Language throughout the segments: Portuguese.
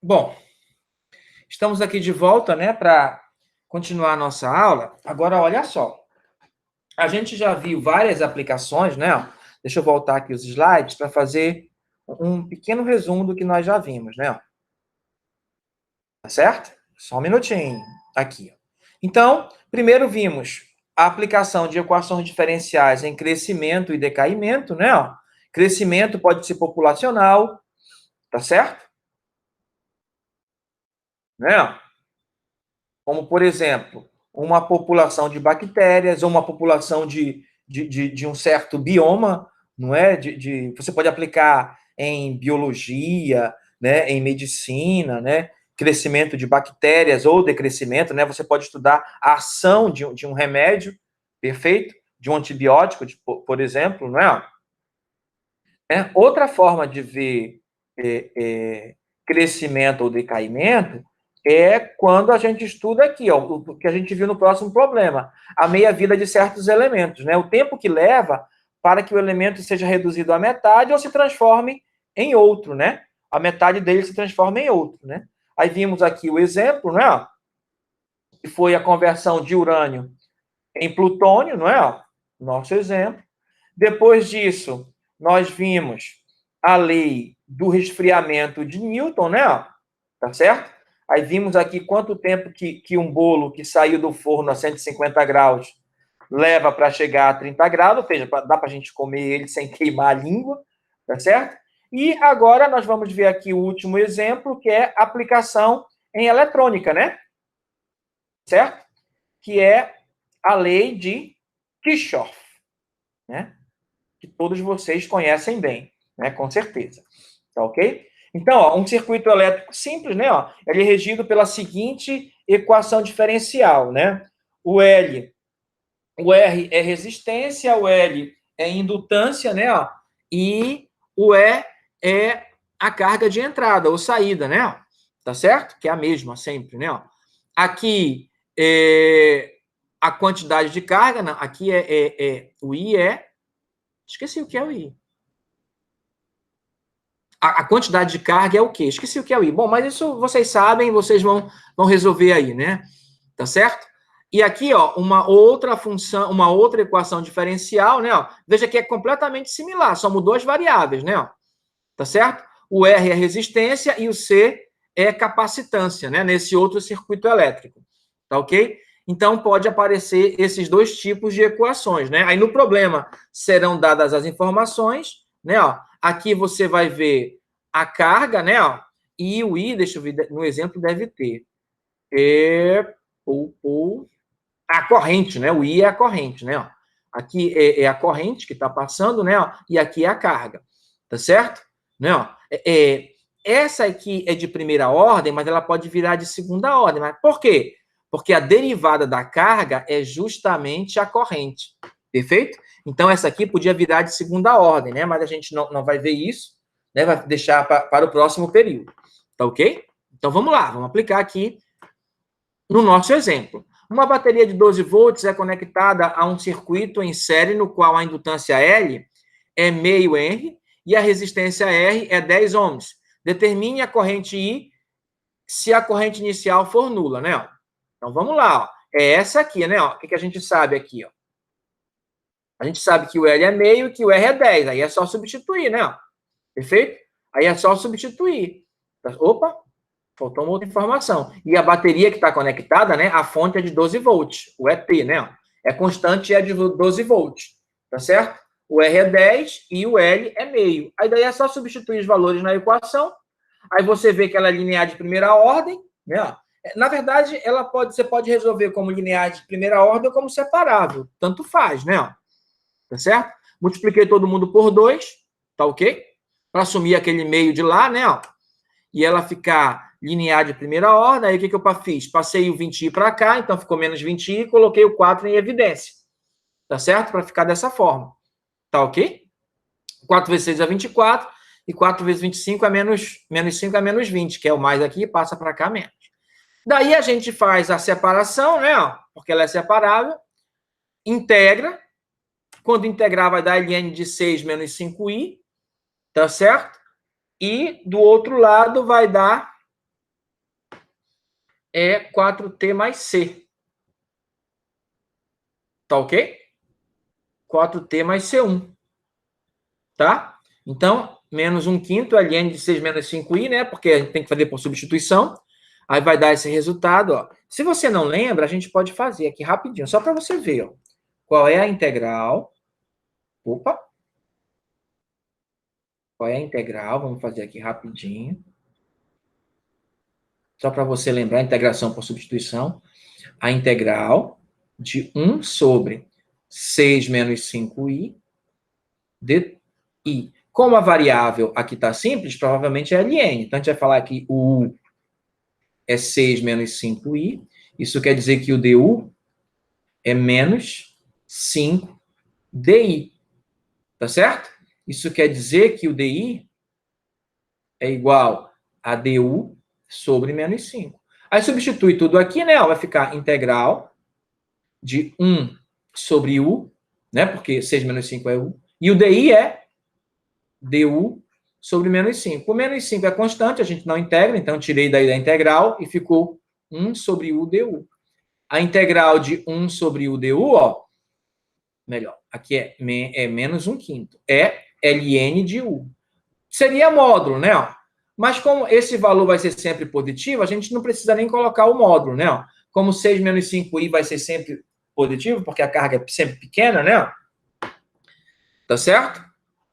Bom, estamos aqui de volta, né, para continuar a nossa aula. Agora, olha só. A gente já viu várias aplicações, né? Deixa eu voltar aqui os slides para fazer um pequeno resumo do que nós já vimos, né? Tá certo? Só um minutinho. Aqui. Então, primeiro vimos a aplicação de equações diferenciais em crescimento e decaimento, né? Crescimento pode ser populacional, tá certo? Né? Como, por exemplo, uma população de bactérias ou uma população de um certo bioma, não é? Você pode aplicar em biologia, né? Em medicina, né? Crescimento de bactérias ou decrescimento, né? Você pode estudar a ação de um remédio, perfeito? De um antibiótico, por exemplo, não é? Outra forma de ver crescimento ou decaimento é quando a gente estuda aqui, ó, o que a gente viu no próximo problema, a meia-vida de certos elementos, né? O tempo que leva para que o elemento seja reduzido à metade ou se transforme em outro, né? A metade dele se transforma em outro, né? Aí vimos aqui o exemplo, né? Que foi a conversão de urânio em plutônio, não é? Nosso exemplo. Depois disso, nós vimos a lei do resfriamento de Newton, né? Tá certo? Aí vimos aqui quanto tempo que um bolo que saiu do forno a 150 graus leva para chegar a 30 graus, ou seja, dá para a gente comer ele sem queimar a língua, tá certo? E agora nós vamos ver aqui o último exemplo, que é aplicação em eletrônica, né? Certo? Que é a lei de Kirchhoff, né? Que todos vocês conhecem bem, né? Com certeza. Tá ok? Então, ó, um circuito elétrico simples, né? Ó, ele é regido pela seguinte equação diferencial, né? O R é resistência, o L é indutância, né? Ó, e o E é a carga de entrada ou saída, né? Tá certo? Que é a mesma sempre, né? Ó. Aqui a quantidade de carga, não, aqui o I esqueci o que é o I. A quantidade de carga é o quê? Esqueci o que é o I. Bom, mas isso vocês sabem, vocês vão resolver aí, né? Tá certo? E aqui, ó, uma outra função, uma outra equação diferencial, né? Ó, veja que é completamente similar, só mudou as variáveis, né? Ó, tá certo? O R é resistência e o C é capacitância, né? Nesse outro circuito elétrico, tá ok? Então, pode aparecer esses dois tipos de equações, né? Aí, no problema, serão dadas as informações, né? Ó, aqui você vai ver a carga, né? Ó, e o I, deixa eu ver, no exemplo deve ter. A corrente, né? O I é a corrente, né? Ó, aqui é a corrente que está passando, né? Ó, e aqui é a carga, tá certo? Né? Ó, essa aqui é de primeira ordem, mas ela pode virar de segunda ordem. Mas por quê? Porque a derivada da carga é justamente a corrente. Perfeito? Então, essa aqui podia virar de segunda ordem, né? Mas a gente não vai ver isso, né? Vai deixar para o próximo período. Tá ok? Então, vamos lá. Vamos aplicar aqui no nosso exemplo. Uma bateria de 12 volts é conectada a um circuito em série no qual a indutância L é meio Henry e a resistência R é 10 ohms. Determine a corrente I se a corrente inicial for nula, né? Então, vamos lá. Ó. É essa aqui, né? Ó. O que a gente sabe aqui? Ó? A gente sabe que o L é meio e que o R é 10. Aí é só substituir, né? Ó. Perfeito? Aí é só substituir. Opa, faltou uma outra informação. E a bateria que está conectada, né? A fonte é de 12 volts, o ET, né? É constante e é de 12 volts, tá certo? O R é 10 e o L é meio. Aí daí é só substituir os valores na equação. Aí você vê que ela é linear de primeira ordem, né? Na verdade, você pode resolver como linear de primeira ordem ou como separável. Tanto faz, né? Tá certo? Multipliquei todo mundo por 2, tá ok? Para assumir aquele meio de lá, né? Ó, e ela ficar linear de primeira ordem, aí o que eu fiz? Passei o 20i para cá, então ficou menos 20i e coloquei o 4 em evidência. Tá certo? Para ficar dessa forma. Tá ok? 4 vezes 6 é 24, e 4 vezes 25 é menos 5 é menos 20, que é o mais aqui, passa para cá menos. Daí a gente faz a separação, né? Ó, porque ela é separável, integra, quando integrar vai dar ln de 6 menos 5i, tá certo? E do outro lado vai dar é 4t mais c. Tá ok? 4t mais c1. Tá? Então, menos 1/5 é ln de 6 menos 5i, né? Porque a gente tem que fazer por substituição. Aí vai dar esse resultado, ó. Se você não lembra, a gente pode fazer aqui rapidinho, só para você ver, ó. Qual é a integral? Opa! Qual é a integral? Vamos fazer aqui rapidinho. Só para você lembrar, integração por substituição. A integral de 1 sobre 6 menos 5i de i. Como a variável aqui está simples, provavelmente é ln. Então, a gente vai falar que o u é 6 menos 5i. Isso quer dizer que o du é menos 5 di. Tá certo? Isso quer dizer que o di é igual a du sobre menos 5. Aí substitui tudo aqui, né? Vai ficar integral de 1 sobre u, né? Porque 6 menos 5 é u. E o di é du sobre menos 5. O menos 5 é constante, a gente não integra, então tirei daí da integral e ficou 1 sobre u du. A integral de 1 sobre u du, ó, melhor, aqui é menos 1/5. É ln de u. Seria módulo, né? Ó. Mas como esse valor vai ser sempre positivo, a gente não precisa nem colocar o módulo, né? Ó. Como 6 menos 5i vai ser sempre positivo, porque a carga é sempre pequena, né? Tá certo?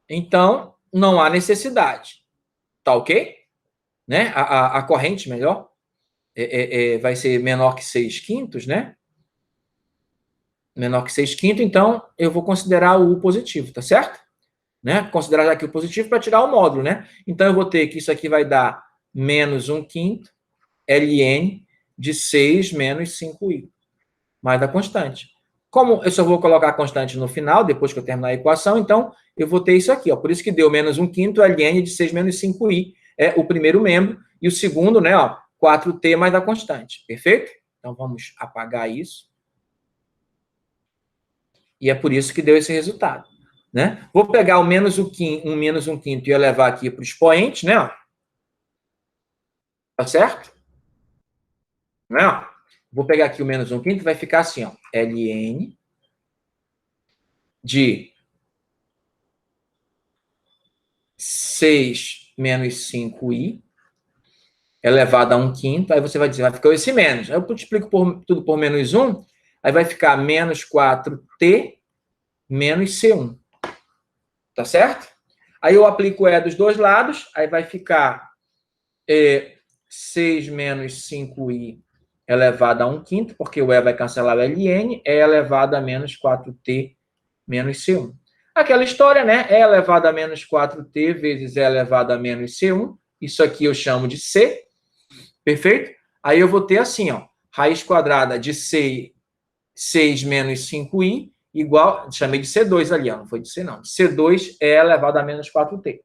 Então, não há necessidade. Tá ok? Né? A corrente, melhor, vai ser menor que 6/5, né? Menor que 6/5, então eu vou considerar o U positivo, tá certo? Né? Considerar aqui o positivo para tirar o módulo, né? Então eu vou ter que isso aqui vai dar menos 1/5 ln de 6 menos 5i, mais a constante. Como eu só vou colocar a constante no final, depois que eu terminar a equação, então eu vou ter isso aqui, ó. Por isso que deu menos 1/5 ln de 6 menos 5i, é o primeiro membro, e o segundo, né, ó, 4t mais a constante, perfeito? Então vamos apagar isso. E é por isso que deu esse resultado, né? Vou pegar o menos 1/5 e eu levar aqui para o expoente, né? Tá certo? Né? Vou pegar aqui o menos 1/5 e vai ficar assim, ó. ln de 6 menos 5i elevado a 1/5. Aí você vai dizer, vai ficar esse menos. Aí eu multiplico tudo por menos 1, aí vai ficar menos 4t menos c1. Tá certo? Aí eu aplico o E dos dois lados, aí vai ficar 6 menos 5i elevado a 1/5, porque o E vai cancelar o ln, é elevado a menos 4t menos c1. Aquela história, né? E elevado a menos 4t vezes E elevado a menos c1. Isso aqui eu chamo de c, perfeito? Aí eu vou ter assim, ó, raiz quadrada de 6 menos 5i igual, chamei de C2 ali, ó, não foi de C não. C2 é elevado a menos 4t.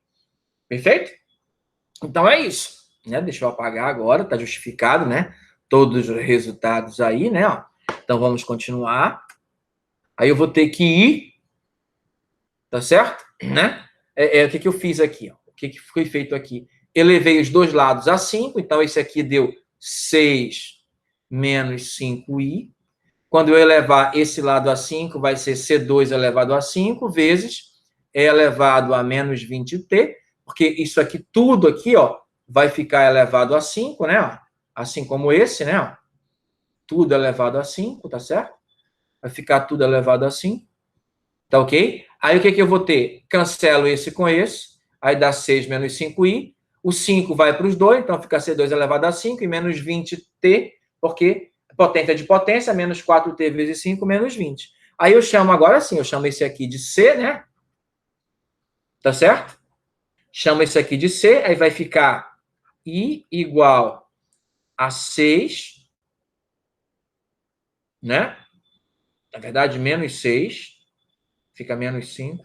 Perfeito? Então é isso. Né? Deixa eu apagar agora, está justificado, né? Todos os resultados aí, né? Ó. Então vamos continuar. Aí eu vou ter que ir, tá certo? Né? O que eu fiz aqui? Ó? O que foi feito aqui? Elevei os dois lados a 5, então esse aqui deu 6 menos 5i. Quando eu elevar esse lado a 5, vai ser C2 elevado a 5 vezes E elevado a menos 20t, porque isso aqui, tudo aqui, ó, vai ficar elevado a 5, né? Assim como esse, né? Tudo elevado a 5, tá certo? Vai ficar tudo elevado a 5, tá ok? Aí o que eu vou ter? Cancelo esse com esse, aí dá 6 menos 5i, o 5 vai para os dois, então fica C2 elevado a 5 e menos 20t, porque potência de potência, menos 4t vezes 5, menos 20. Aí eu chamo agora assim, eu chamo esse aqui de C, né? Tá certo? Chamo esse aqui de C, aí vai ficar I igual a 6, né? Na verdade, menos 6, fica menos 5.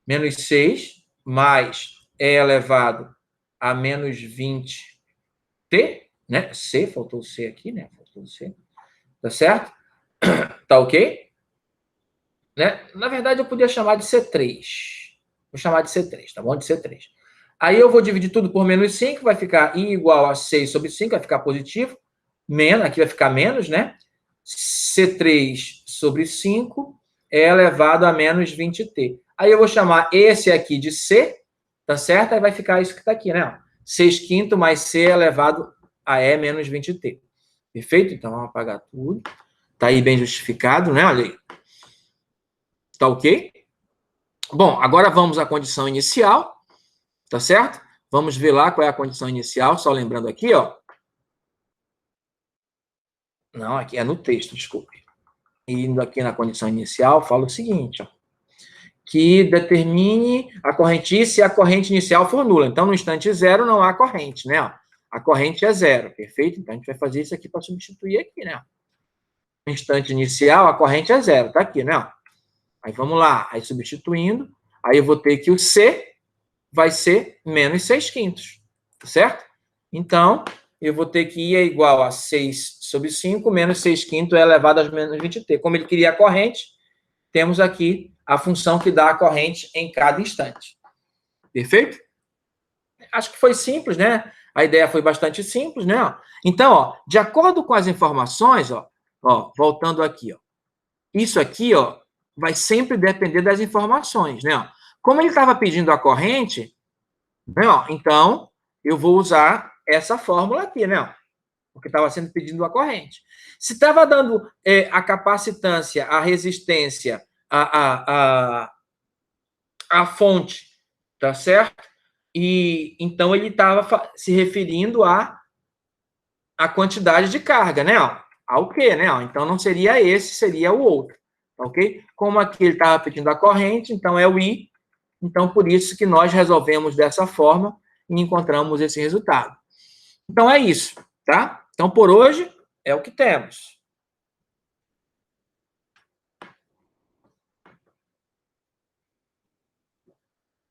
Menos 6, mais E elevado a menos 20t, né? C, faltou o C aqui, né? Faltou o C. Tá certo? Tá ok? Né? Na verdade, eu podia chamar de C3. Vou chamar de C3, tá bom? De C3. Aí eu vou dividir tudo por menos 5, vai ficar I igual a 6 sobre 5, vai ficar positivo. menos, aqui vai ficar menos, né? C3 sobre 5 é elevado a menos 20t. Aí eu vou chamar esse aqui de C, tá certo? Aí vai ficar isso que está aqui, né? 6/5 mais C elevado a E menos 20t. Perfeito? Então, vamos apagar tudo. Tá aí bem justificado, né? Olha aí. Tá ok? Bom, agora vamos à condição inicial, tá certo? Vamos ver lá qual é a condição inicial, só lembrando aqui, ó. Não, aqui é no texto, desculpe. Indo aqui na condição inicial, fala o seguinte, ó, que determine a corrente se a corrente inicial for nula. Então, no instante zero, não há corrente, né? Ó. A corrente é zero, perfeito? Então, a gente vai fazer isso aqui para substituir aqui, né? No instante inicial, a corrente é zero, tá aqui, né? Ó. Aí, vamos lá. Aí, substituindo, aí eu vou ter que o C vai ser menos 6/5, certo? Então, eu vou ter que I é igual a 6 sobre 5, menos 6/5 é elevado a menos 20t. Como ele queria a corrente, temos aqui a função que dá a corrente em cada instante. Perfeito? Acho que foi simples, né? A ideia foi bastante simples, né? Então, ó, de acordo com as informações, ó, voltando aqui, ó, isso aqui, ó, vai sempre depender das informações, né? Como ele estava pedindo a corrente, né, então eu vou usar essa fórmula aqui, né? Porque estava sendo pedido a corrente. Se estava dando a capacitância, a resistência, a fonte, tá certo? E então ele estava se referindo à quantidade de carga, né? Ao quê, né? Então não seria esse, seria o outro, ok? Como aqui ele estava pedindo a corrente, então é o I, então por isso que nós resolvemos dessa forma e encontramos esse resultado. Então é isso, tá? Então por hoje é o que temos.